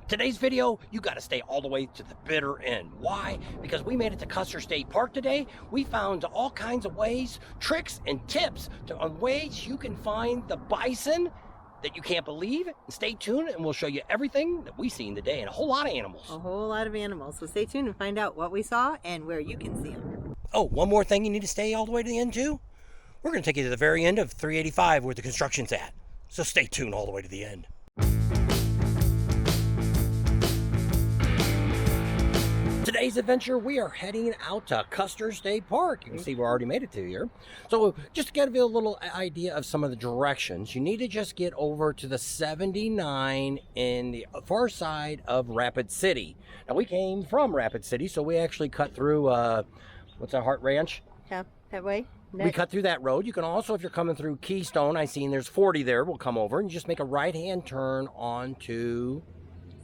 Today's video, you got to stay all the way to the bitter end. Why? Because we made it to Custer State Park today. We found all kinds of ways, tricks, and tips on ways you can find the bison that you can't believe. Stay tuned and we'll show you everything that we seen today and a whole lot of animals. A whole lot of animals. So stay tuned and find out what we saw and where you can see them. Oh, one more thing you need to stay all the way to the end too. We're going to take you to the very end of 385 where the construction's at. So stay tuned all the way to the end. Today's adventure, we are heading out to Custer State Park. You can see we already made it to here. So just to give you a little idea of some of the directions, you need to just get over to the 79 in the far side of Rapid City. Now we came from Rapid City, so we actually cut through, what's that, Hart Ranch? Yeah, that way. We cut through that road. You can also, if you're coming through Keystone, I seen there's 40 there, we'll come over and just make a right-hand turn onto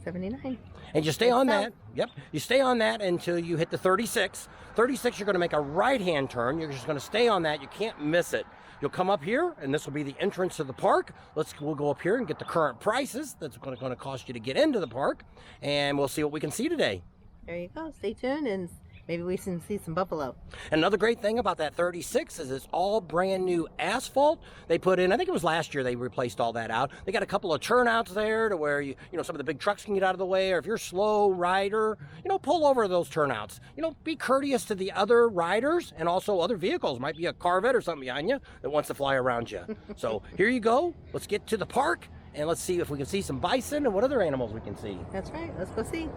79. And you stay on that. Yep. You stay on that until you hit the 36. 36, you're going to make a right-hand turn. You're just going to stay on that. You can't miss it. You'll come up here, and this will be the entrance to the park. We'll go up here and get the current prices. That's going to cost you to get into the park, and we'll see what we can see today. There you go. Stay tuned, and maybe we can see some buffalo. Another great thing about that 36 is it's all brand new asphalt. They put in, I think it was last year they replaced all that out. They got a couple of turnouts there to where you know, some of the big trucks can get out of the way, or if you're a slow rider, pull over those turnouts. Be courteous to the other riders and also other vehicles. Might be a Corvette or something behind you that wants to fly around you. So here you go. Let's get to the park and let's see if we can see some bison and what other animals we can see. That's right. Let's go see.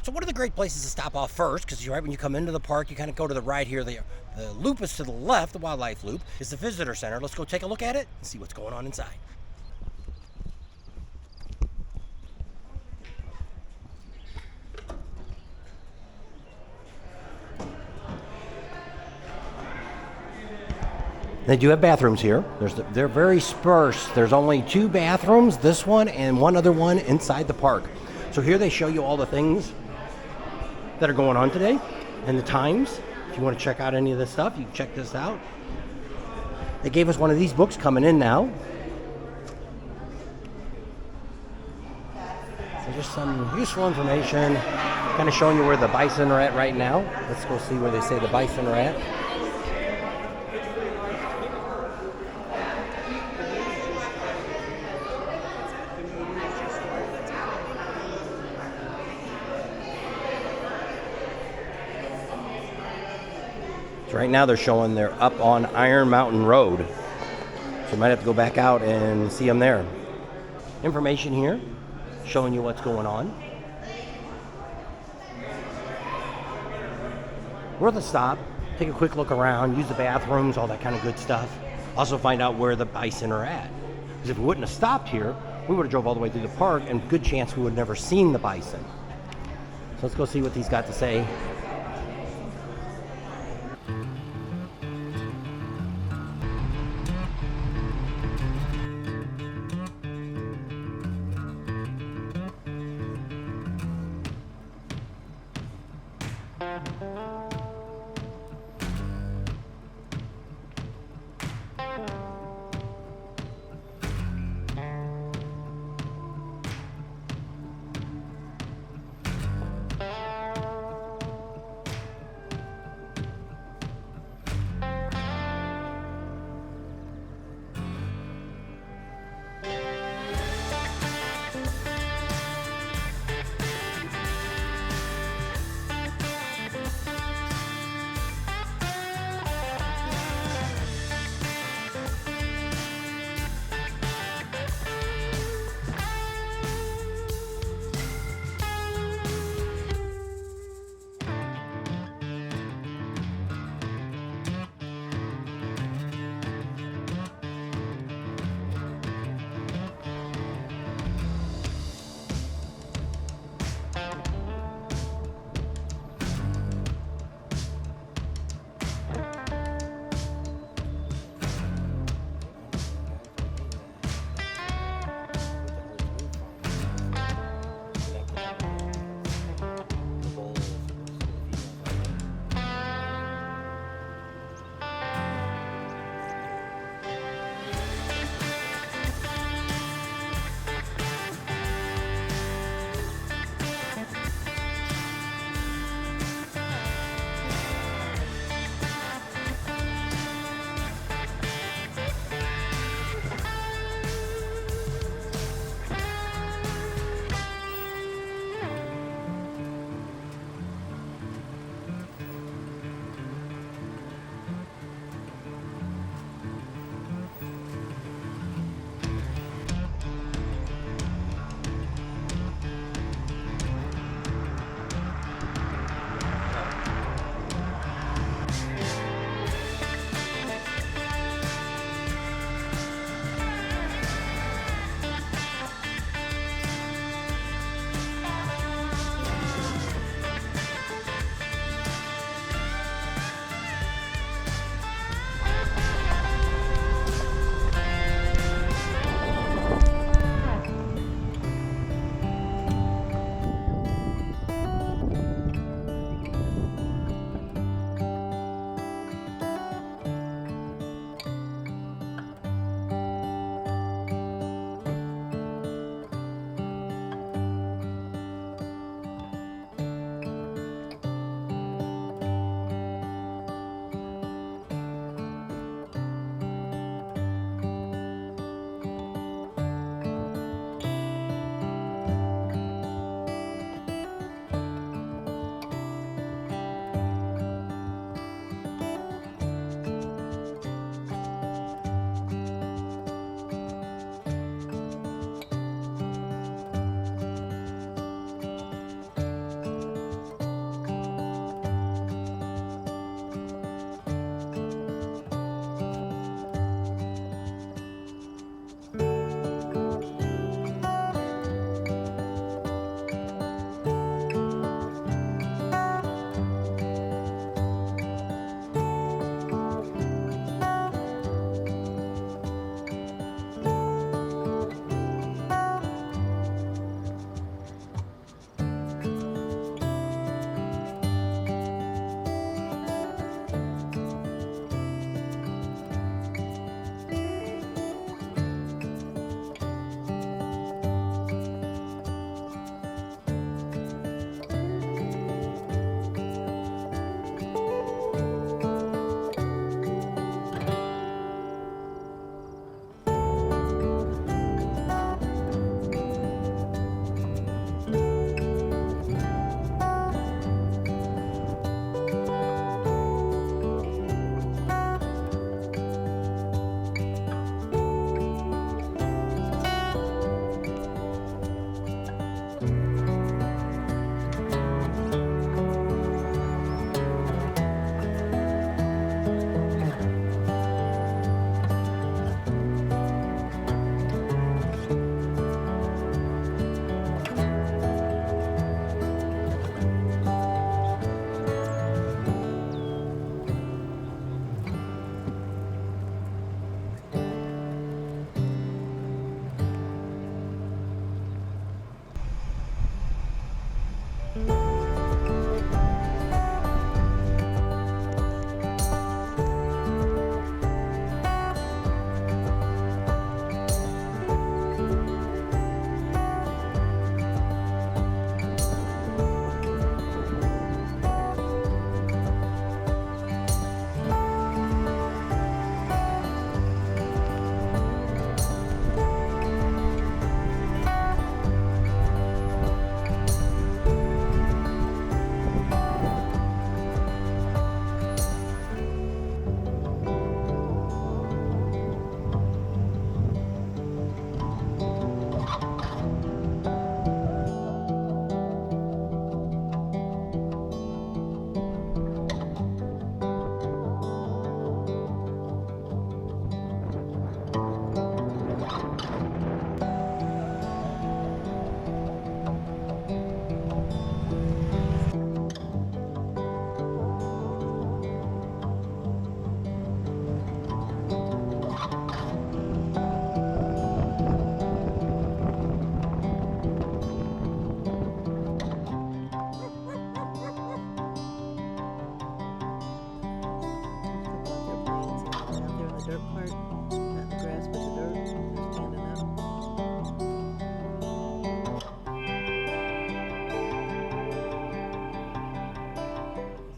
So one of the great places to stop off first, because right when you come into the park, you kind of go to the right here. The loop is to the left, the wildlife loop, is the visitor center. Let's go take a look at it and see what's going on inside. They do have bathrooms here. They're very sparse. There's only 2 bathrooms, this one and one other one inside the park. So here they show you all the things that are going on today and the times. If you want to check out any of this stuff, you can check this out. They gave us one of these books coming in now. So just some useful information, kind of showing you where the bison are at right now. Let's go see where they say the bison are at. So right now they're showing they're up on Iron Mountain Road. So you might have to go back out and see them there. Information here, showing you what's going on. Worth a stop, take a quick look around, use the bathrooms, all that kind of good stuff. Also find out where the bison are at. Because if we wouldn't have stopped here, we would have drove all the way through the park and good chance we would have never seen the bison. So let's go see what he's got to say.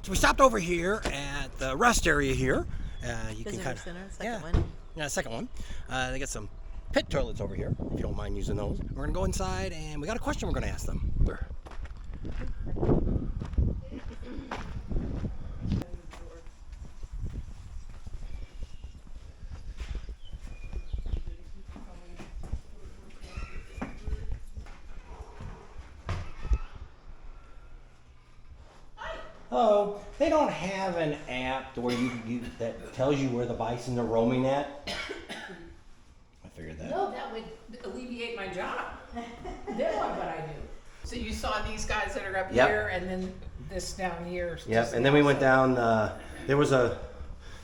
So we stopped over here at the rest area here. You can Visitor kind of, Center, second one. Yeah, second one. They got some pit toilets over here, if you don't mind using those. We're gonna go inside, and we got a question we're gonna ask them. Oh, they don't have an app where you that tells you where the bison are roaming at. I figured that. No, that would alleviate my job. Then what would I do? So you saw these guys that are up Yep. here, and then this down here. Yep, and then we went down, there was I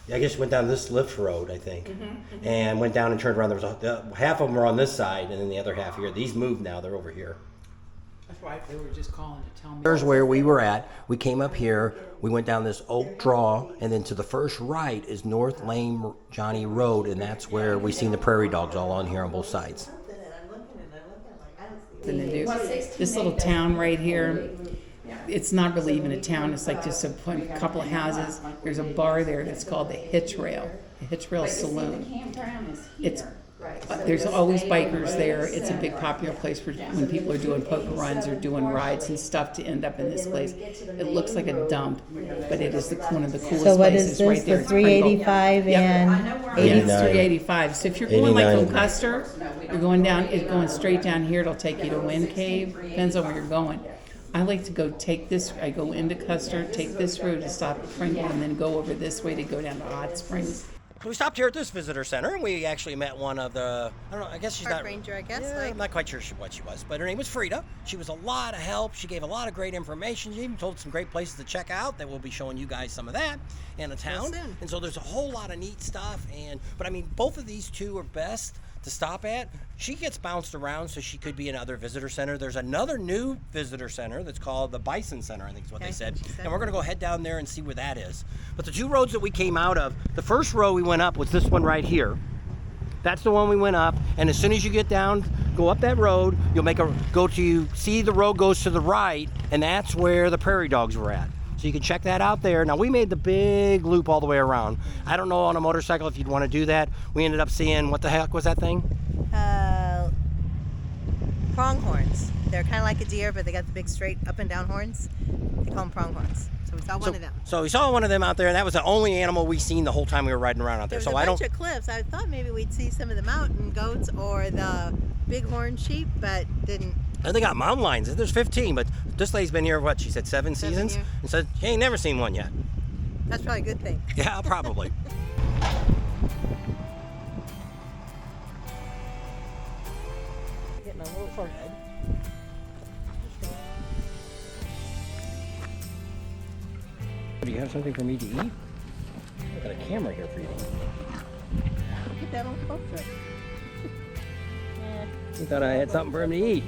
guess you went down this lift road, I think, and went down and turned around. There was half of them were on this side, and then the other half here. These moved now, they're over here. That's why they were just calling to tell me. Here's where we were at. We came up here, we went down this oak draw, and then to the first right is North Lane Johnny Road, and that's where we seen the prairie dogs all on here on both sides. Than to do. This little town right here, it's not really even a town. It's like just a couple of houses. There's a bar there that's called the Hitch Rail Saloon. It's there's always bikers there. It's a big popular place for when people are doing poker runs or doing rides and stuff to end up in this place. It looks like a dump, but it is one of the coolest So what places is this? right there. The It's Pringle. 385 Yep. and 80, 80. 385. So if you're going like 89. from Custer, you're going down, it's going straight down here. It'll take you to Wind Cave. Depends on where you're going. I like to go take this. I go into Custer, take this route to stop at Pringle, and then go over this way to go down to Hot Springs. So we stopped here at this visitor center, and we actually met one of the, I don't know, I guess she's Park not... ranger, I guess, Yeah, like- I'm not quite sure what she was, but her name was Frida. She was a lot of help. She gave a lot of great information. She even told some great places to check out that we'll be showing you guys some of that in the town. soon. And so there's a whole lot of neat stuff, but I mean, both of these two are best to stop at. She gets bounced around, so she could be another visitor center. There's another new visitor center that's called the Bison Center, I think is what Okay, they said. she said. And we're gonna go head down there and see where that is. But the two roads that we came out of, the first road we went up was this one right here. That's the one we went up, and as soon as you get down, go up that road, you'll see the road goes to the right, and that's where the prairie dogs were at. So you can check that out there. Now we made the big loop all the way around. I don't know on a motorcycle if you'd want to do that. We ended up seeing, what the heck was that thing? Pronghorns. They're kind of like a deer, but they got the big straight up and down horns. They call them pronghorns. So we saw one of them. So we saw one of them out there, and that was the only animal we seen the whole time we were riding around out there. There was So a I bunch don't. of cliffs. I thought maybe we'd see some of the mountain goats or the bighorn sheep, but didn't. And they got mountain lions. There's 15, but this lady's been here, what, she said 7 seasons? years. And said she ain't never seen one yet. That's probably a good thing. Yeah, probably. Getting a little forehead. Do you have something for me to eat? I've got a camera here for you to eat. Get that on close to it. You thought I had something for him to eat.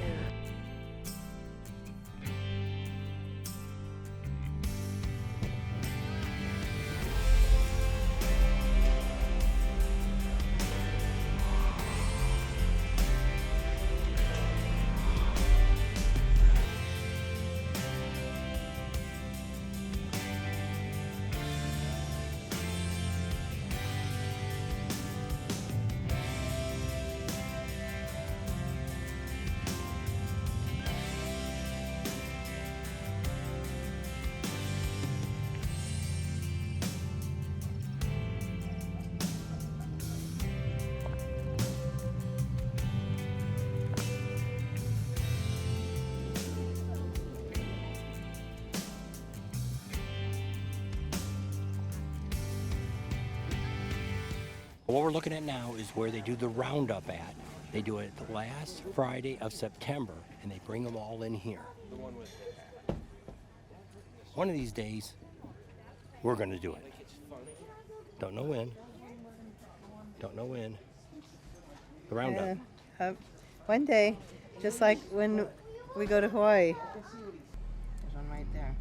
What we're looking at now is where they do the roundup at. They do it the last Friday of September, and they bring them all in here. One of these days, we're going to do it. Don't know when. Don't know when. The roundup. One day, just like when we go to Hawaii. There's one right there.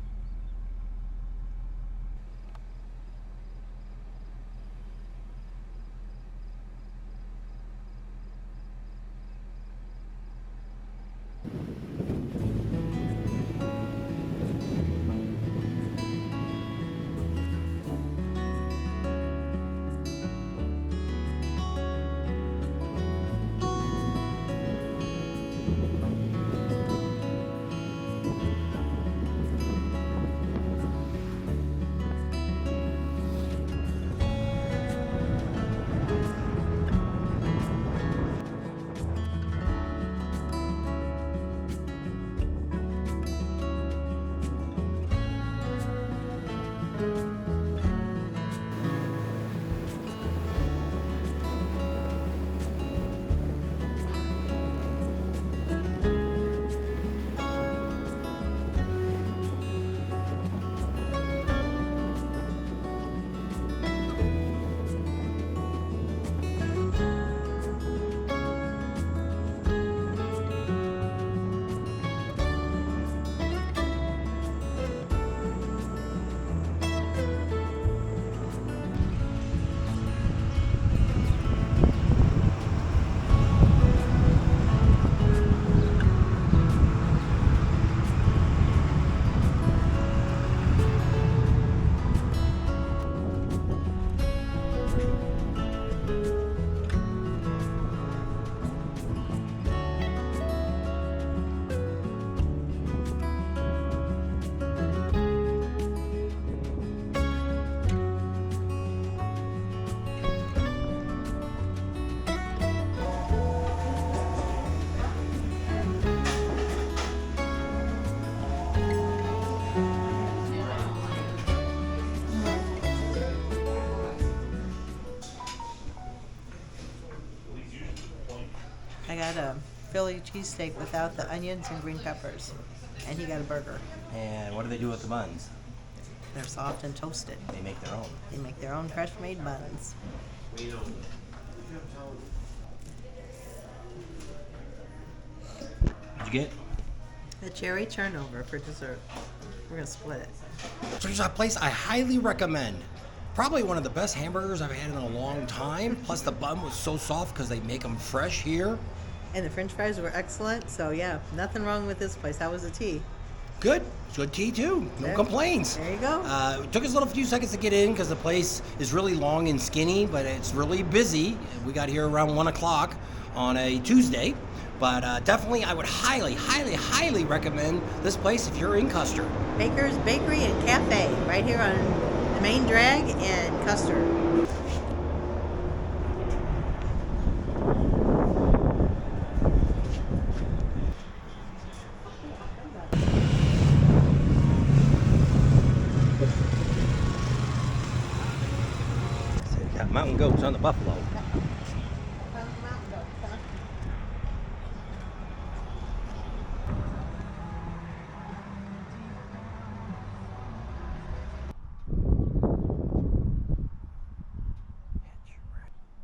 had a Philly cheesesteak without the onions and green peppers, and he got a burger. And what do they do with the buns? They're soft and toasted. They make their own. They make their own fresh-made buns. What'd you get? The cherry turnover for dessert. We're gonna split it. So there's a place I highly recommend. Probably one of the best hamburgers I've had in a long time. Plus the bun was so soft because they make them fresh here. And the french fries were excellent, so yeah, nothing wrong with this place. How was the tea? Good. Good tea too. No complaints. There you go. It took us a few seconds to get in because the place is really long and skinny, but it's really busy. We got here around 1 o'clock on a Tuesday. But definitely, I would highly, highly, highly recommend this place if you're in Custer. Baker's Bakery and Cafe, right here on the main drag in Custer. So you got mountain goats on the buffalo.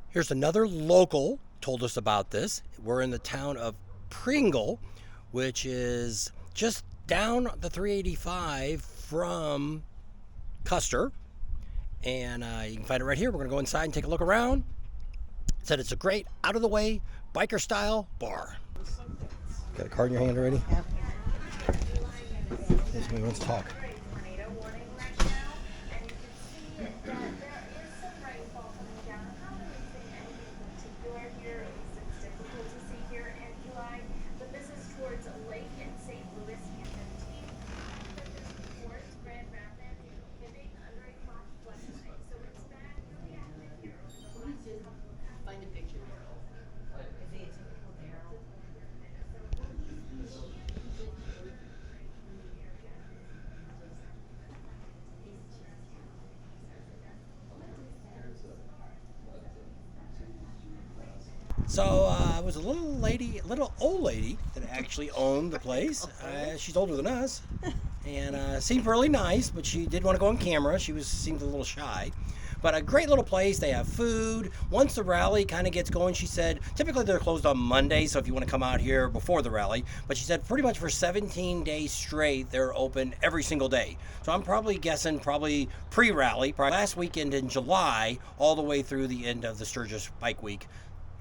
Here's another local told us about this. We're in the town of Pringle, which is just down the 385 from Custer. And you can find it right here. We're going to go inside and take a look around. Said it's a great out-of-the-way biker-style bar. Got a card in your hand already? Yep. Somebody wants to talk. So it was a little old lady that actually owned the place. She's older than us, and seemed really nice, but she did want to go on camera. She seemed a little shy. But a great little place. They have food. Once the rally kind of gets going, she said, typically they're closed on Monday, so if you want to come out here before the rally. But she said pretty much for 17 days straight, they're open every single day. So I'm probably guessing pre-rally, probably last weekend in July, all the way through the end of the Sturgis Bike Week.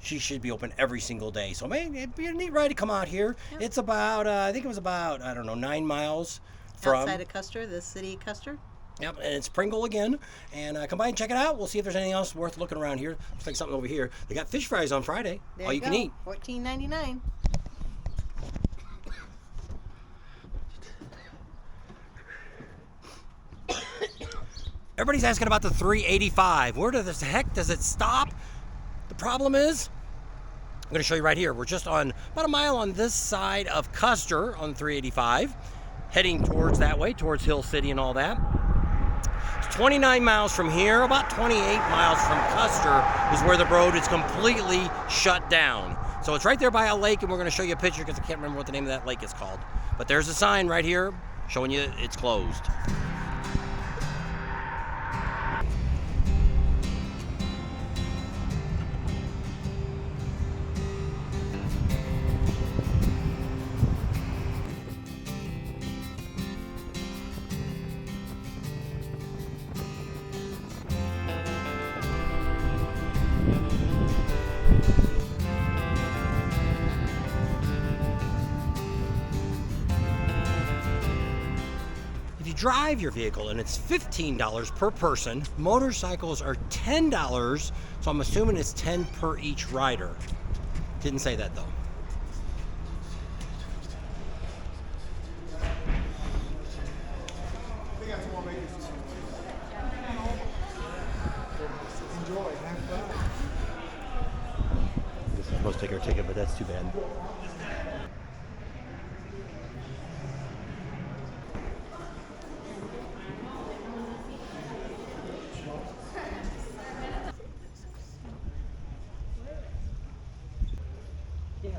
She should be open every single day. So, man, it'd be a neat ride to come out here. Yep. It's about, I think it was about, 9 miles from... Outside of Custer, the city of Custer. Yep, and it's Pringle again. And come by and check it out. We'll see if there's anything else worth looking around here. Looks like something over here. They got fish fries on Friday. There all you can eat. $14.99. Everybody's asking about the 385. Where the heck does it stop? The problem is, I'm going to show you right here. We're just on about a mile on this side of Custer on 385, heading towards that way, towards Hill City and all that. It's 29 miles from here, about 28 miles from Custer is where the road is completely shut down. So it's right there by a lake, and we're going to show you a picture because I can't remember what the name of that lake is called. But there's a sign right here showing you it's closed. Drive your vehicle and it's $15 per person. Motorcycles are $10, so I'm assuming it's $10 per each rider. Didn't say that though. This is supposed to take our ticket, but that's too bad. Yeah.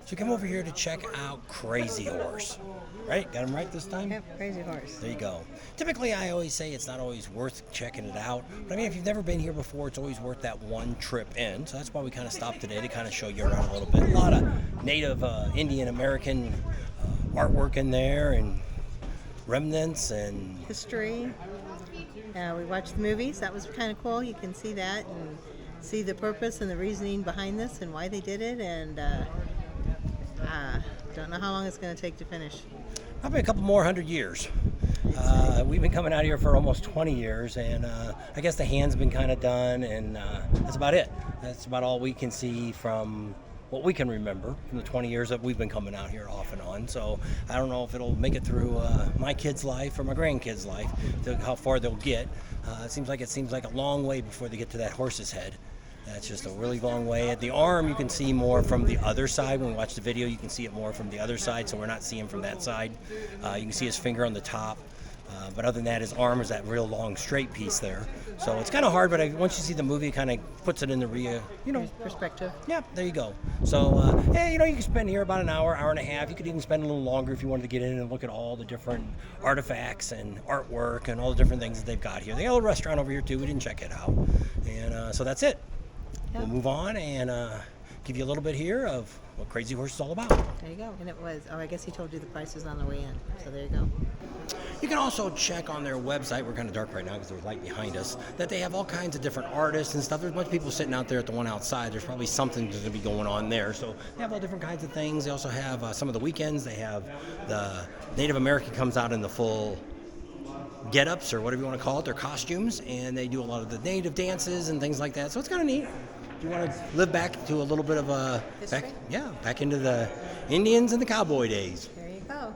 So come over here to check out Crazy Horse. Right? Got him right this time? Yep, Crazy Horse. There you go. Typically, I always say it's not always worth checking it out. But I mean, if you've never been here before, it's always worth that one trip in. So that's why we kind of stopped today to kind of show you around a little bit. A lot of Native Indian American artwork in there and remnants and History. We watched the movies. That was kind of cool. You can see that and see the purpose and the reasoning behind this and why they did it. And don't know how long it's going to take to finish. probably a couple more 100 years. We've been coming out here for almost 20 years, and I guess the hand's been kind of done, and that's about it. That's about all we can see from what we can remember from the 20 years that we've been coming out here off and on. So I don't know if it'll make it through my kid's life or my grandkid's life, how far they'll get. It seems like a long way before they get to that horse's head. That's just a really long way. At the arm, you can see more from the other side. When we watch the video, you can see it more from the other side, so we're not seeing from that side. You can see his finger on the top. But other than that, his arm is that real long, straight piece there. So it's kind of hard, but once you see the movie, it kind of puts it in the rear, perspective. Yeah, there you go. So, you can spend here about an hour, hour and a half. You could even spend a little longer if you wanted to get in and look at all the different artifacts and artwork and all the different things that they've got here. They got a little restaurant over here, too. We didn't check it out. And so that's it. Yep. We'll move on and give you a little bit here of what Crazy Horse is all about. There you go. And it was, I guess he told you the prices on the way in. So there you go. You can also check on their website. We're kind of dark right now because there's light behind us. That they have all kinds of different artists and stuff. There's a bunch of people sitting out there at the one outside. There's probably something that's going to be going on there. So they have all different kinds of things. They also have some of the weekends. They have the Native American comes out in the full get-ups or whatever you want to call it, their costumes, and they do a lot of the native dances and things like that. So it's kind of neat. If you want to live back to a little bit of back into the Indians and the cowboy days. There you go.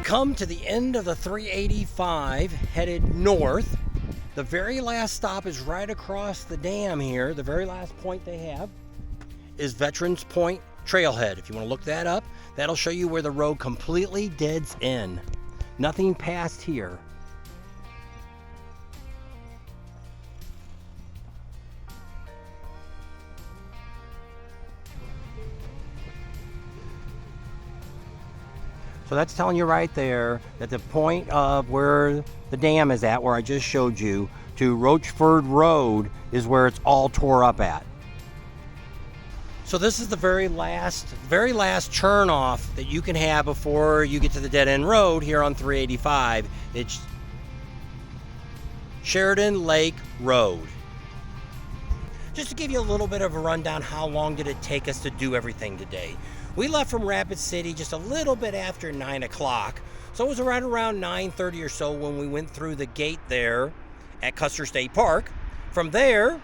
Come to the end of the 385 headed north. The very last stop is right across the dam here. The very last point they have is Veterans Point Trailhead. If you want to look that up, that'll show you where the road completely deads in. Nothing past here. So that's telling you right there that the point of where the dam is at, where I just showed you, to Rochford Road is where it's all tore up at. So this is the very last turn off that you can have before you get to the dead end road here on 385. It's Sheridan Lake Road. Just to give you a little bit of a rundown, how long did it take us to do everything today? We left from Rapid City just a little bit after 9 o'clock. So it was right around 9:30 or so when we went through the gate there at Custer State Park. From there,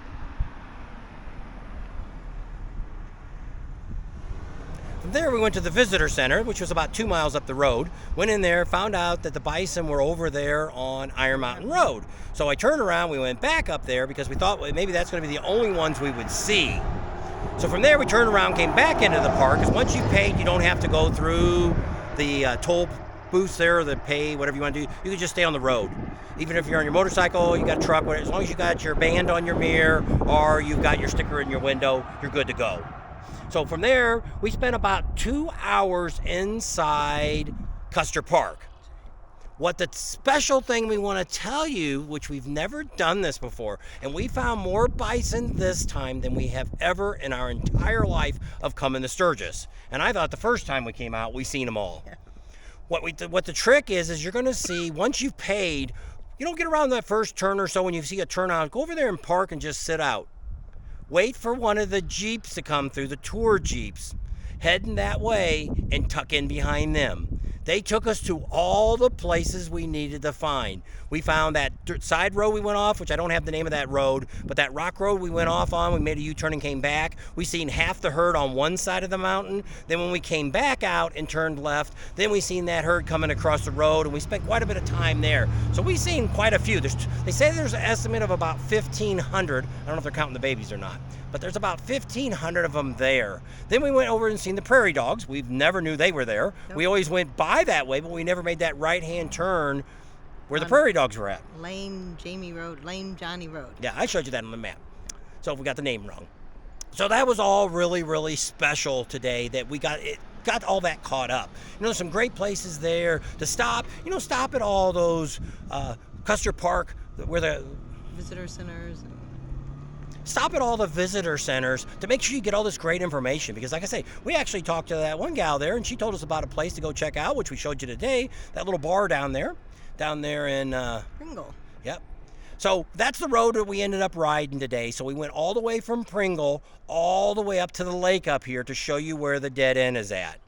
we went to the visitor center, which was about 2 miles up the road. Went in there, found out that the bison were over there on Iron Mountain Road. So I turned around, we went back up there because we thought maybe that's going to be the only ones we would see. So from there, we turned around, came back into the park, because once you paid, you don't have to go through the toll booths there, or the pay, whatever you want to do. You can just stay on the road. Even if you're on your motorcycle, you got a truck, as long as you got your band on your mirror, or you've got your sticker in your window, you're good to go. So from there, we spent about 2 hours inside Custer Park. What the special thing we want to tell you, which we've never done this before, and we found more bison this time than we have ever in our entire life of coming to Sturgis. And I thought the first time we came out, we seen them all. Yeah. What the trick is you're going to see, once you've paid, you don't get around that first turn or so when you see a turnout, go over there and park and just sit out. Wait for one of the Jeeps to come through, the tour Jeeps. heading that way and tuck in behind them. They took us to all the places we needed to find. We found that side road we went off, which I don't have the name of that road, but that rock road we went off on, we made a U-turn and came back. We seen half the herd on one side of the mountain. Then when we came back out and turned left, then we seen that herd coming across the road, and we spent quite a bit of time there. So we seen quite a few. They say there's an estimate of about 1,500. I don't know if they're counting the babies or not, but there's about 1,500 of them there. Then we went over and seen the prairie dogs. We never knew they were there. Nope. We always went by that way, but we never made that right-hand turn where the prairie dogs were at. Lame Jamie Road, Lame Johnny Road. Yeah, I showed you that on the map. So we got the name wrong. So that was all really, really special today that we got all that caught up. You know, there's some great places there to stop. You know, stop at all those Custer Park where the visitor centers. Stop at all the visitor centers to make sure you get all this great information, because like I say, we actually talked to that one gal there and she told us about a place to go check out, which we showed you today, that little bar down there in Pringle. Yep. So that's the road that we ended up riding today. So we went all the way from Pringle all the way up to the lake up here to show you where the dead end is at.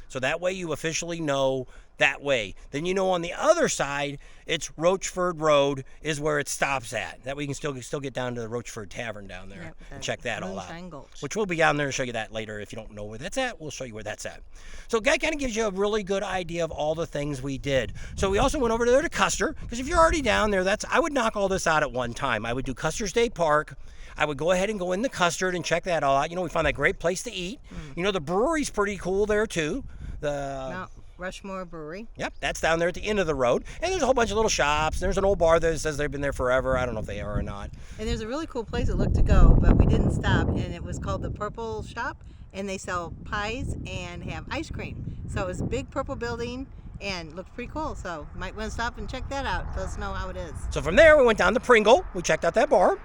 So that way you officially know that way. Then you know on the other side, it's Rochford Road is where it stops at. That way you can still get down to the Rochford Tavern down there and check that all out. Which we'll be down there to show you that later. If you don't know where that's at, we'll show you where that's at. So that kind of gives you a really good idea of all the things we did. So we also went over there to Custer, because if you're already down there, I would knock all this out at one time. I would do Custer State Park. I would go ahead and go into Custer and check that all out. You know, we found that great place to eat. You know, the brewery's pretty cool there too. Mount Rushmore Brewery. Yep, that's down there at the end of the road. And there's a whole bunch of little shops. There's an old bar that says they've been there forever. I don't know if they are or not. And there's a really cool place that looked to go, but we didn't stop, and it was called the Purple Shop, and they sell pies and have ice cream. So it was a big purple building and looked pretty cool. So you might want to stop and check that out. Let us know how it is. So from there, we went down to Pringle. We checked out that bar.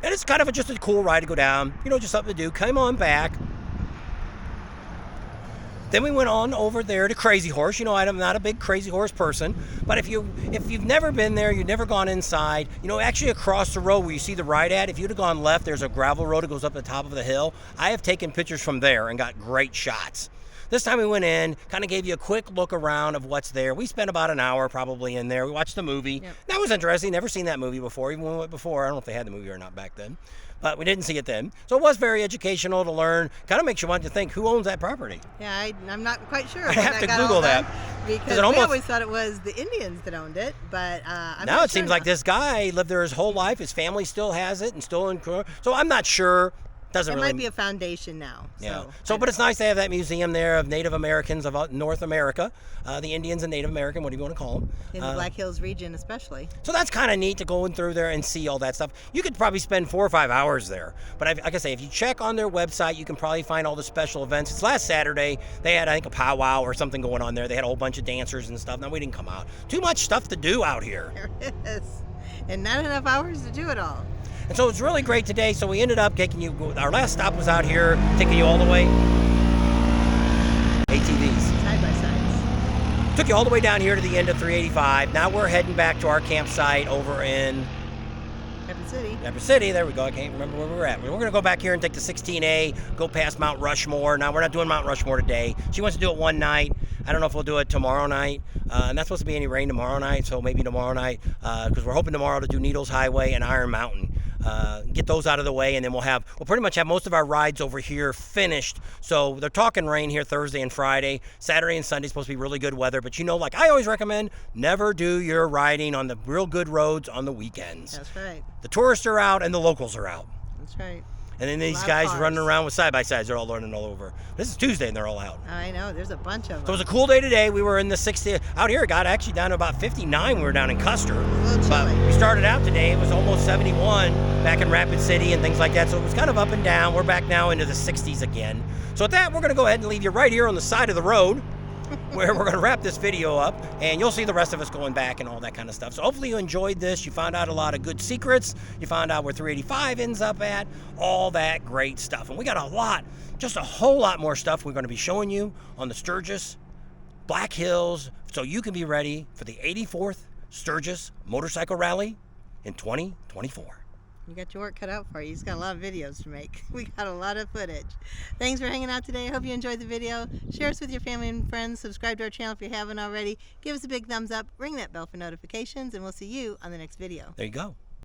And it's kind of just a cool ride to go down. You know, just something to do. Come on back. Then we went on over there to Crazy Horse. You know, I'm not a big Crazy Horse person, but if you've never been there, you've never gone inside, you know, actually across the road where you see the ride at, if you'd have gone left, there's a gravel road that goes up the top of the hill. I have taken pictures from there and got great shots. This time we went in, kind of gave you a quick look around of what's there. We spent about an hour probably in there. We watched the movie. Yep. That was interesting. Never seen that movie before, even when we went before. I don't know if they had the movie or not back then, but we didn't see it then. So it was very educational to learn. Kind of makes you want to think, who owns that property? Yeah, I'm not quite sure. I have to Google that. Because we always thought it was the Indians that owned it, but I'm now not it sure seems like this guy lived there his whole life. His family still has it and still in. So I'm not sure. Doesn't really. It might be a foundation now. Yeah. So, but it's nice to have that museum there of Native Americans of North America, the Indians and Native American, whatever you want to call them. In the Black Hills region, especially. So that's kind of neat to go in through there and see all that stuff. You could probably spend 4 or 5 hours there. But like I say, if you check on their website, you can probably find all the special events. It's last Saturday. They had, I think, a powwow or something going on there. They had a whole bunch of dancers and stuff. Now, we didn't come out. Too much stuff to do out here. There is. And not enough hours to do it all. And so it's really great today. So we ended up taking you, our last stop was out here, taking you all the way. ATVs. Side by sides. Took you all the way down here to the end of 385. Now we're heading back to our campsite over in Rapid City. There we go. I can't remember where we were at. We're going to go back here and take the 16A, go past Mount Rushmore. Now, we're not doing Mount Rushmore today. She wants to do it one night. I don't know if we'll do it tomorrow night. And that's supposed to be any rain tomorrow night, so maybe tomorrow night, because we're hoping tomorrow to do Needles Highway and Iron Mountain. Get those out of the way, and then we'll pretty much have most of our rides over here finished. So they're talking rain here Thursday and Friday. Saturday and Sunday supposed to be really good weather, but you know, like I always recommend, never do your riding on the real good roads on the weekends. That's right. The tourists are out and the locals are out. That's right. And then these guys running around with side-by-sides, they're all running all over. This is Tuesday and they're all out. I know, there's a bunch of them. So it was a cool day today. We were in the 60s. Out here, it got actually down to about 59. We were down in Custer. But we started out today, it was almost 71 back in Rapid City and things like that. So it was kind of up and down. We're back now into the 60s again. So with that, we're going to go ahead and leave you right here on the side of the road where we're going to wrap this video up, and you'll see the rest of us going back and all that kind of stuff. So hopefully you enjoyed this. You found out a lot of good secrets. You found out where 385 ends up at, all that great stuff. And we got just a whole lot more stuff we're going to be showing you on the Sturgis Black Hills, so you can be ready for the 84th Sturgis Motorcycle Rally in 2024. You got your work cut out for you. He's got a lot of videos to make. We got a lot of footage. Thanks for hanging out today. I hope you enjoyed the video. Share us with your family and friends. Subscribe to our channel if you haven't already. Give us a big thumbs up. Ring that bell for notifications, and we'll see you on the next video. There you go.